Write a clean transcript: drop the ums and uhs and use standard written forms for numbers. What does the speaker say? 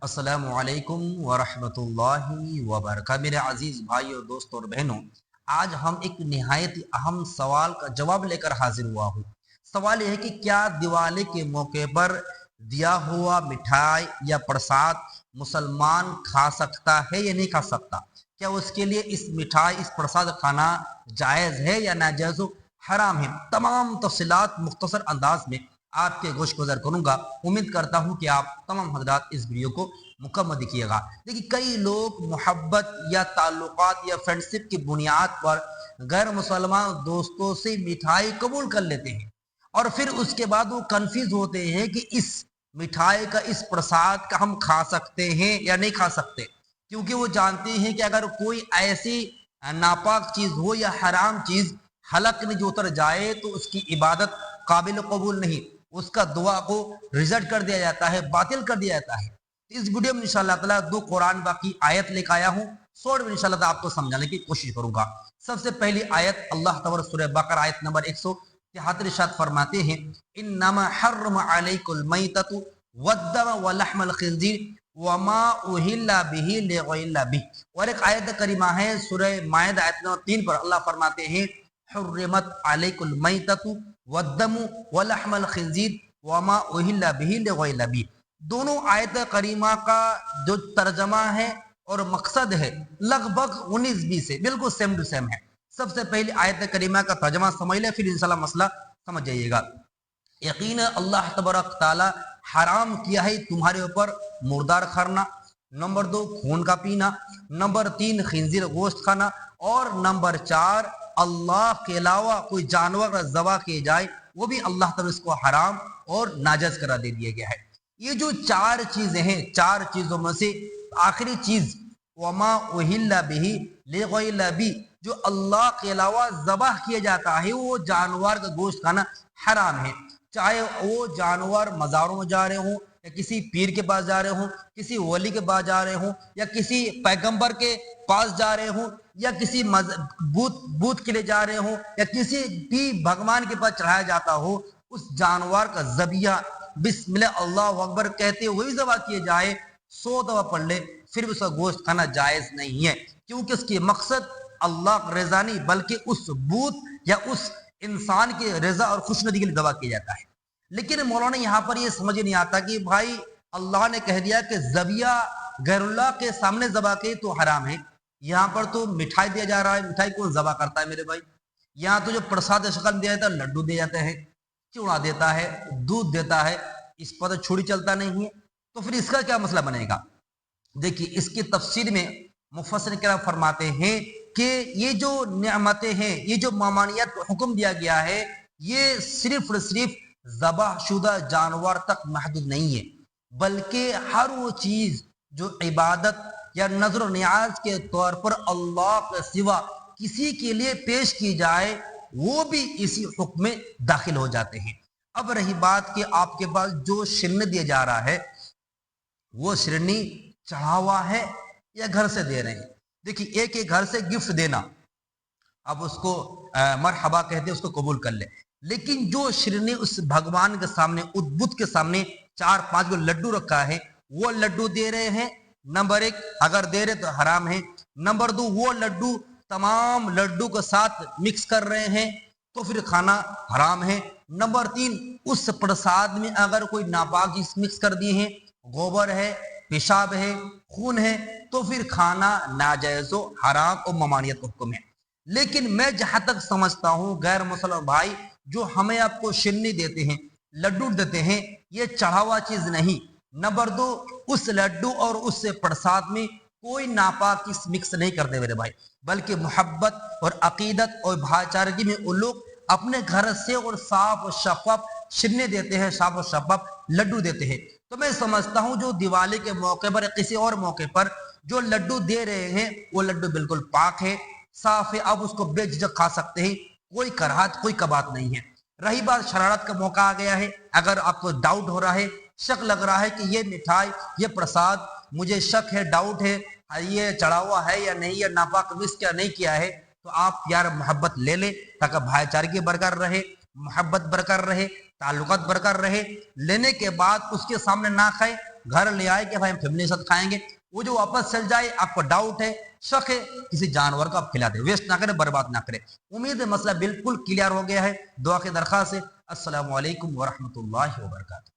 अस्सलामु अलैकुम वरहमतुल्लाहि वबरकातुहू। मेरे अजीज़ भाइयों, दोस्तों और बहनों, आज हम एक निहायत अहम सवाल का जवाब लेकर हाजिर हुआ हूँ। सवाल यह है कि क्या दिवाली के मौके पर दिया हुआ मिठाई या प्रसाद मुसलमान खा सकता है या नहीं खा सकता? क्या उसके लिए इस मिठाई इस प्रसाद खाना जायज़ है या नाजायज़ हराम है? तमाम तफसीलात मुख्तसर अंदाज में आपके गोश गुजर करूंगा। उम्मीद करता हूं कि आप तमाम हजरात इस वीडियो को मुकम्मल देखिएगा। देखिए, कई लोग मोहब्बत या ताल्लुकात या फ्रेंडशिप की बुनियाद पर गैर मुसलमान दोस्तों से मिठाई कबूल कर लेते हैं और फिर उसके बाद वो कंफ्यूज होते हैं कि इस मिठाई का इस प्रसाद का हम खा सकते हैं या नहीं खा सकते, क्योंकि वो जानते हैं कि अगर कोई ऐसी नापाक चीज हो या हराम चीज हलक में जो उतर जाए तो उसकी इबादत काबिल कबूल नहीं, उसका दुआ को रिजेक्ट कर दिया जाता है, बातिल कर दिया जाता है। इस वीडियो में इंशाअल्लाह ताला दो कुरान बाकी आयत लेकर आया हूँ। शॉर्ट में इंशाअल्लाह ताला आपको समझाने की कोशिश करूंगा। सबसे पहली आयत अल्लाह तबारक सूरह बकरा आयत नंबर 173 इरशाद फरमाते हैं, इन्नमा हर्रम अलैकुल मैततु वद्दम व लहमल खिंजीर वमा उहिल्ला बिही लिगैरिल्लाह बिह। और एक आयत करीमा है सूरह माइदा आयत नंबर 3 पर अल्लाह फरमाते हैं, हुर्रिमत अलैकुल मैततु वद्दमु व लहमल खिंजीर वमा उहिल्ला बिही लिगैरिल्लाह बिह। दोनों आयत करीमा का जो तर्जमा है और मकसद है लगभग 19-20 है, बिल्कुल सेम टू सेम है। सबसे पहले आयत करीमा का तर्जमा समझ ले, फिर इंशाल्लाह मसला समझ जाइएगा। यकीन अल्लाह तबारक ताला हराम किया है तुम्हारे ऊपर मुर्दार खाना, नंबर 2 खून का पीना, नंबर 3 खिंजीर गोश्त खाना, और नंबर 4 अल्लाह के अलावा कोई जानवर ज़बह किए जाए वो भी अल्लाह ताला इसको हराम और नाजायज करा दे दिया गया है। ये जो चार चीजें हैं, चार चीजों में से आखिरी चीज वमा उहिल्ला बिही लिगैरिल्लाह बिह, जो अल्लाह के अलावा ज़बह किया जाता है वो जानवर का गोश्त खाना हराम है। चाहे वो जानवर मज़ारों में जा रहे हों या किसी पीर के पास जा रहे हों, किसी वली के पास जा रहे हों, या किसी पैगंबर के पास जा रहे हों, या किसी बूत के लिए जा रहे हों, या किसी भी भगवान के पास चढ़ाया जाता हो, उस जानवर का ज़बिया बिस्मिल्लाह अल्लाहु अकबर कहते हुए ज़बह किए जाए, 100 दफा पढ़ ले, फिर भी उसका गोश्त खाना जायज़ नहीं है, क्योंकि उसकी मकसद अल्लाह रज़ा नहीं बल्कि उस बूत या उस इंसान की रज़ा और खुशनुदी के लिए दवा किया जाता है। लेकिन मौलाना यहाँ पर ये समझ नहीं आता कि भाई अल्लाह ने कह दिया कि ज़बिया गैरुल्लाह के सामने ज़बा के तो हराम है, यहाँ पर तो मिठाई दिया जा रहा है, मिठाई कौन ज़बा करता है मेरे भाई? यहाँ तो जो प्रसाद शक्ल दिया जाता है, लड्डू दिए जाते हैं, चूड़ा देता है, दूध देता है, इस पर तो छुरी चलता नहीं है, तो फिर इसका क्या मसला बनेगा? देखिए, इसकी तफसीर में मुफस्सिर किराम फरमाते हैं कि ये जो नेमतें हैं, ये जो मामानियत को हुक्म दिया गया है, ये सिर्फ और सिर्फ ज़बाहशुदा जानवर तक महदूद नहीं है, बल्कि हर वो चीज़ जो इबादत या नजर नियाज के तौर पर अल्लाह के सिवा किसी के लिए पेश की जाए वो भी इसी हुक्म में दाखिल हो जाते हैं। अब रही बात कि आपके पास जो शिरनी दिया जा रहा है वो शिरनी चढ़ा हुआ है या घर से दे रहे हैं। देखिए, एक एक घर से गिफ्ट देना, अब उसको मरहबा कहते हैं, उसको कबूल कर ले, लेकिन जो शिरनी उस भगवान के सामने उद्भुत के सामने 4-5 को लड्डू रखा है वो लड्डू दे रहे हैं, नंबर 1 अगर दे रहे तो हराम है, नंबर 2 वो लड्डू तमाम लड्डू के साथ मिक्स कर रहे हैं तो फिर खाना हराम है, नंबर 3 उस प्रसाद में अगर कोई नापाक चीज मिक्स कर दिए हैं, गोबर है, पेशाब है, खून है, तो फिर खाना नाजायज़ो हराम और ममानियत का हुक्म है। लेकिन मैं जहां तक समझता हूं गैर मुसलमान भाई जो हमें आपको शिन्नी देते हैं, लड्डू देते हैं, ये चढ़ा हुआ चीज नहीं, नंबर 2 उस लड्डू और उस प्रसाद में कोई नापाक चीज मिक्स नहीं करते मेरे भाई, बल्कि मोहब्बत और अकीदत और भाईचारगी में वो लोग अपने घर से और साफ और शफाफ शिन्नी देते हैं, साफ और शफाफ लड्डू देते हैं। तो मैं समझता हूं जो दिवाली के मौके पर किसी और मौके पर जो लड्डू दे रहे हैं वो लड्डू बिल्कुल पाक है, साफ है, आप उसको बेझिझक खा सकते हैं, कोई कराहत कोई कबात नहीं है। रही बात शरारत का मौका आ गया है, अगर आपको डाउट हो रहा है, शक लग रहा है कि ये मिठाई ये प्रसाद मुझे शक है, डाउट है, ये चढ़ा हुआ है या नहीं, या नापाक मिक्स क्या नहीं किया है, तो आप यार मोहब्बत ले ले ताकि भाईचारगी बरकरार रहे, मोहब्बत बरकरार रहे, ताल्लुकात बरकरार रहे। लेने के बाद उसके सामने ना खाए, گھر لے آئے کہ بھائی ہم فیملی کے ساتھ کھائیں گے، وہ جو واپس چل جائے آپ کو ڈاؤٹ ہے، شک ہے، کسی جانور کو آپ کھلا دیں، ویسٹ نہ کریں، برباد نہ کریں۔ امید ہے مسئلہ بالکل کلیئر ہو گیا ہے۔ دعا کی درخواست ہے۔ السلام علیکم ورحمۃ اللہ وبرکاتہ۔